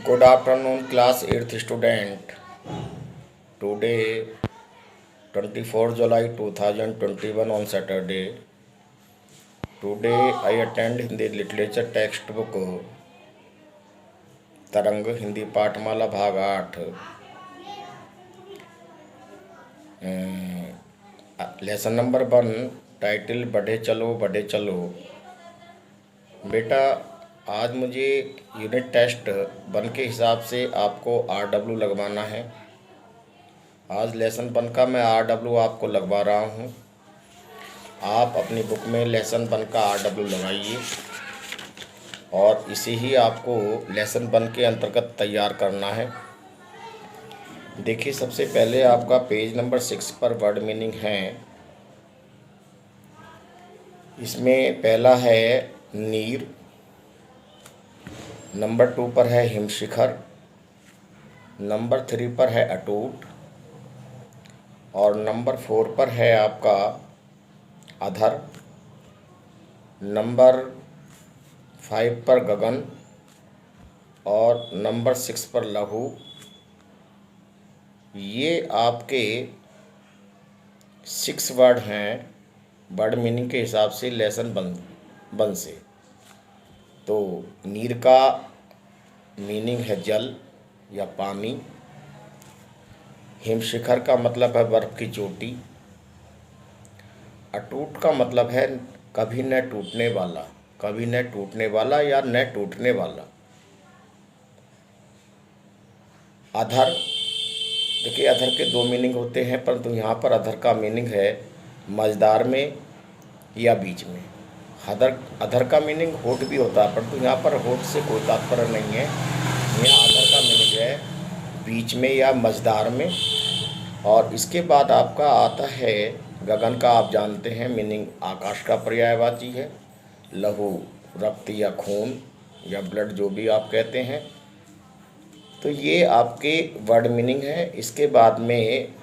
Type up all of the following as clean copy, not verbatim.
Good afternoon, class 8th student. Today, 24 July 2021 on Saturday. Today, I attend Hindi literature textbook तरंग हिंदी पाठमाला भाग 8 lesson number 1 title बढ़े चलो। बेटा आज मुझे यूनिट टेस्ट 1 के हिसाब से आपको RW लगवाना है। आज लेसन 1 का मैं RW आपको लगवा रहा हूँ। आप अपनी बुक में लेसन 1 का RW लगाइए और इसे ही आपको लेसन 1 के अंतर्गत तैयार करना है। देखिए, सबसे पहले आपका पेज नंबर 6 पर वर्ड मीनिंग है। इसमें पहला है नीर, नंबर 2 पर है हिमशिखर, नंबर 3 पर है अटूट और नंबर 4 पर है आपका अधर, नंबर 5 पर गगन और नंबर 6 पर लघु। ये आपके 6 वर्ड हैं वर्ड मीनिंग के हिसाब से लेसन 1 से। तो नीर का मीनिंग है जल या पानी, हिमशिखर का मतलब है बर्फ की चोटी, अटूट का मतलब है कभी न टूटने वाला या न टूटने वाला। अधर, देखिए अधर के 2 मीनिंग होते हैं, परंतु यहाँ पर अधर का मीनिंग है मझदार में या बीच में। अधर का मीनिंग होठ भी होता है, परंतु यहाँ पर होठ से कोई तात्पर्य नहीं है। यहाँ अधर का मीनिंग है बीच में या मझदार में। और इसके बाद आपका आता है गगन का, आप जानते हैं मीनिंग आकाश का पर्यायवाची है। लहू रक्त या खून या ब्लड, जो भी आप कहते हैं। तो ये आपके वर्ड मीनिंग है। इसके बाद में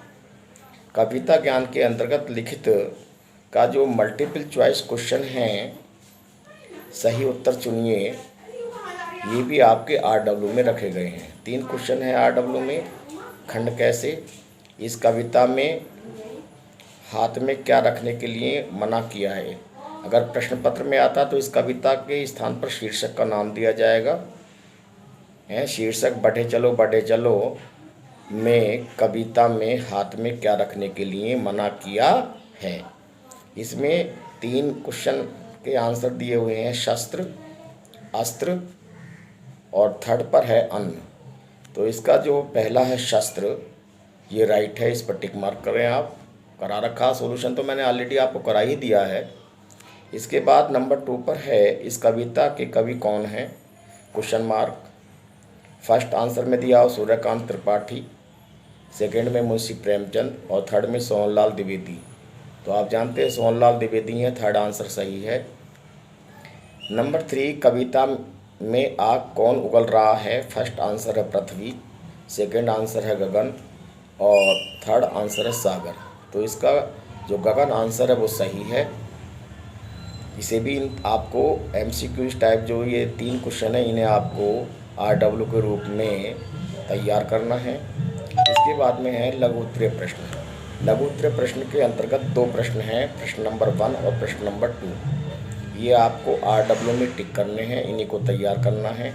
कविता ज्ञान के अंतर्गत लिखित का जो मल्टीपल चॉइस क्वेश्चन हैं, सही उत्तर चुनिए, ये भी आपके RW में रखे गए हैं। 3 क्वेश्चन हैं RW में। खंड कैसे, इस कविता में हाथ में क्या रखने के लिए मना किया है। अगर प्रश्न पत्र में आता तो इस कविता के स्थान पर शीर्षक का नाम दिया जाएगा। शीर्षक बढ़े चलो में कविता में हाथ में क्या रखने के लिए मना किया है। इसमें 3 क्वेश्चन के आंसर दिए हुए हैं, शस्त्र, अस्त्र और थर्ड पर है अन्न। तो इसका जो पहला है शस्त्र, ये राइट है, इस पर टिक मार्क करें। आप करा रखा, सॉल्यूशन तो मैंने ऑलरेडी आपको करा ही दिया है। इसके बाद नंबर 2 पर है इस कविता के कवि कौन है, क्वेश्चन मार्क। फर्स्ट आंसर में दिया हो सूर्यकांत त्रिपाठी, सेकंड में मुंशी प्रेमचंद और थर्ड में सोहनलाल द्विवेदी। तो आप जानते हैं सोहनलाल द्विवेदी हैं, थर्ड आंसर सही है। नंबर 3, कविता में आग कौन उगल रहा है। फर्स्ट आंसर है पृथ्वी, सेकंड आंसर है गगन और थर्ड आंसर है सागर। तो इसका जो गगन आंसर है वो सही है। इसे भी आपको MCQ टाइप, जो ये 3 क्वेश्चन है, इन्हें आपको RW के रूप में तैयार करना है। इसके बाद में है लघु उत्तरीय प्रश्न। लघु उत्तरीय प्रश्न के अंतर्गत 2 प्रश्न हैं, प्रश्न नंबर 1 और प्रश्न नंबर 2। ये आपको RW में टिक करने हैं, इन्हीं को तैयार करना है।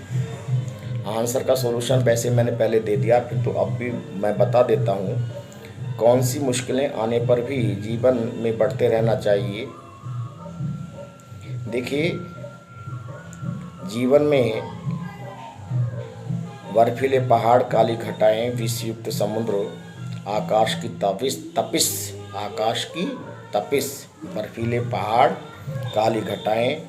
आंसर का सॉल्यूशन वैसे मैंने पहले दे दिया, फिर तो अब भी मैं बता देता हूँ। कौन सी मुश्किलें आने पर भी जीवन में बढ़ते रहना चाहिए। देखिए, जीवन में बर्फीले पहाड़, काली घटाएं, विषयुक्त समुद्र, आकाश की तपिश, बर्फीले पहाड़, काली घटाएं,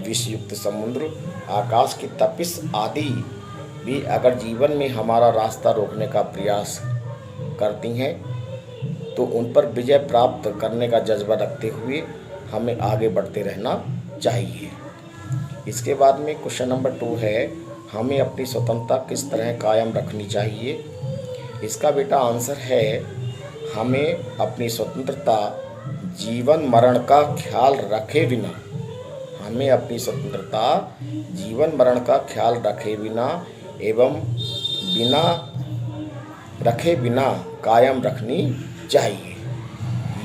विषयुक्त समुद्र, आकाश की तपिश आदि भी अगर जीवन में हमारा रास्ता रोकने का प्रयास करती हैं तो उन पर विजय प्राप्त करने का जज्बा रखते हुए हमें आगे बढ़ते रहना चाहिए। इसके बाद में क्वेश्चन नंबर 2 है, हमें अपनी स्वतंत्रता किस तरह कायम रखनी चाहिए। इसका बेटा आंसर है, हमें अपनी स्वतंत्रता जीवन मरण का ख्याल रखे बिना एवं बिना रखे बिना कायम रखनी चाहिए।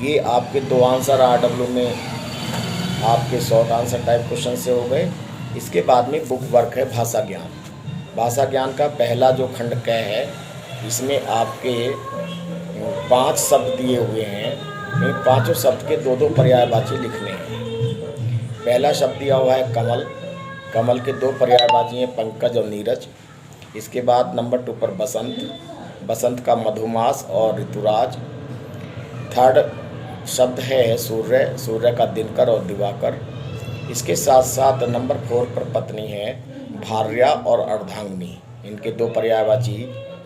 ये आपके 2 आंसर RW में आपके शॉर्ट आंसर टाइप क्वेश्चन से हो गए। इसके बाद में बुक वर्क है भाषा ज्ञान। भाषा ज्ञान का पहला जो खंड क है, इसमें आपके 5 शब्द दिए हुए हैं। इन 5 शब्द के 2-2 पर्यायवाची लिखने हैं। पहला शब्द दिया हुआ है कमल। कमल के 2 पर्यायवाची हैं पंकज और नीरज। इसके बाद नंबर 2 पर बसंत। बसंत का मधुमास और ऋतुराज। थर्ड शब्द है सूर्य। सूर्य का दिनकर और दिवाकर। इसके साथ साथ नंबर 4 पर पत्नी है भार्या और अर्धांगिनी। इनके 2 पर्यायवाची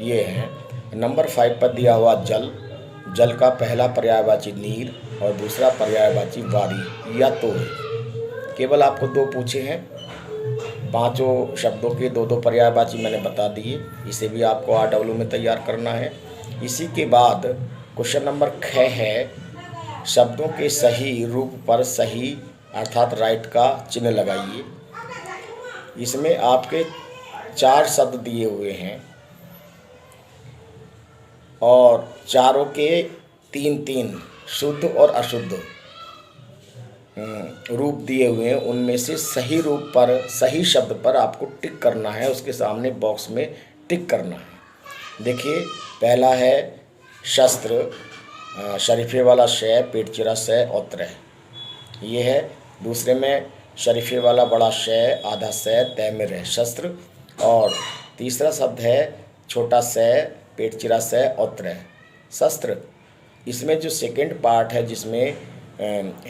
ये हैं। नंबर 5 पर दिया हुआ जल। जल का पहला पर्यायवाची नीर और दूसरा पर्यायवाची वारी या तो। केवल आपको 2 पूछे हैं। 5 शब्दों के 2-2 पर्यायवाची मैंने बता दिए। इसे भी आपको RW में तैयार करना है। इसी के बाद क्वेश्चन नंबर 6 है, शब्दों के सही रूप पर सही अर्थात राइट का चिन्ह लगाइए। इसमें आपके 4 शब्द दिए हुए हैं और चारों के 3-3 शुद्ध और अशुद्ध रूप दिए हुए हैं। उनमें से सही रूप पर सही शब्द पर आपको टिक करना है, उसके सामने बॉक्स में टिक करना है। देखिए, पहला है शस्त्र, शरीफे वाला शय, पेट चिरा शय और त्रय, ये है। दूसरे में शरीफे वाला बड़ा शय, आधा शय, तय में रह, शस्त्र। और तीसरा शब्द है छोटा शय, पेट चिरा शय और त्रय, शस्त्र। इसमें जो सेकंड पार्ट है, जिसमें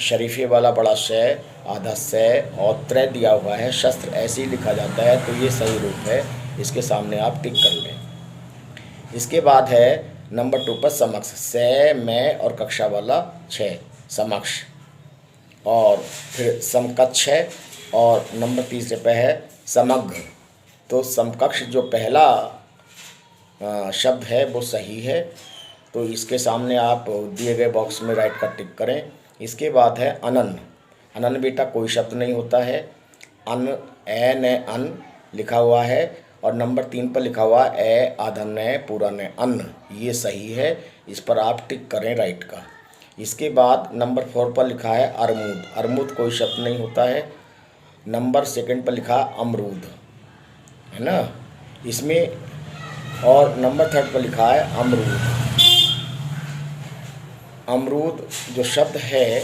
शरीफे वाला बड़ा शय, आधा शय और त्रय दिया हुआ है, शस्त्र ऐसे ही लिखा जाता है, तो ये सही रूप है। इसके सामने आप टिक कर लें। इसके बाद है नंबर 2 पर समक्ष, से, मैं और कक्षा वाला 6, समक्ष। और फिर समकक्ष है और नंबर 3 पे है समग्र। तो समकक्ष जो पहला शब्द है वो सही है, तो इसके सामने आप दिए गए बॉक्स में राइट का टिक करें। इसके बाद है अनन। अनन बेटा कोई शब्द नहीं होता है। अन, ए न अन लिखा हुआ है और नंबर 3 पर लिखा हुआ ए आधा न पूरा न अन्न, ये सही है। इस पर आप टिक करें राइट का। इसके बाद नंबर 4 पर लिखा है अरमूद। अरमूद कोई शब्द नहीं होता है। नंबर 2 पर लिखा अमरूद, है ना, इसमें। और नंबर 3 पर लिखा है अमरूद। अमरूद जो शब्द है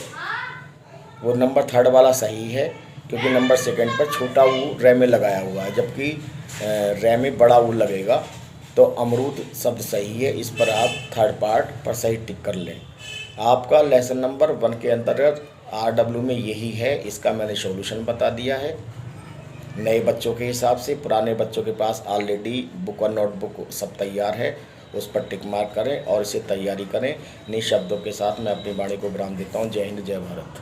वो नंबर 3 वाला सही है, क्योंकि नंबर 2 पर छोटा ऊ रे में लगाया हुआ है, जबकि रे में बड़ा ऊ लगेगा। तो अमरूद शब्द सही है। इस पर आप 3rd पार्ट पर सही टिक कर लें। आपका लेसन नंबर 1 के अंतर्गत RW में यही है। इसका मैंने सॉल्यूशन बता दिया है। नए बच्चों के हिसाब से, पुराने बच्चों के पास ऑलरेडी बुक और नोटबुक सब तैयार है, उस पर टिक मार्क करें और इसे तैयारी करें। नए शब्दों के साथ मैं अपनी वाणी को विराम देता हूँ। जय हिंद, जय भारत।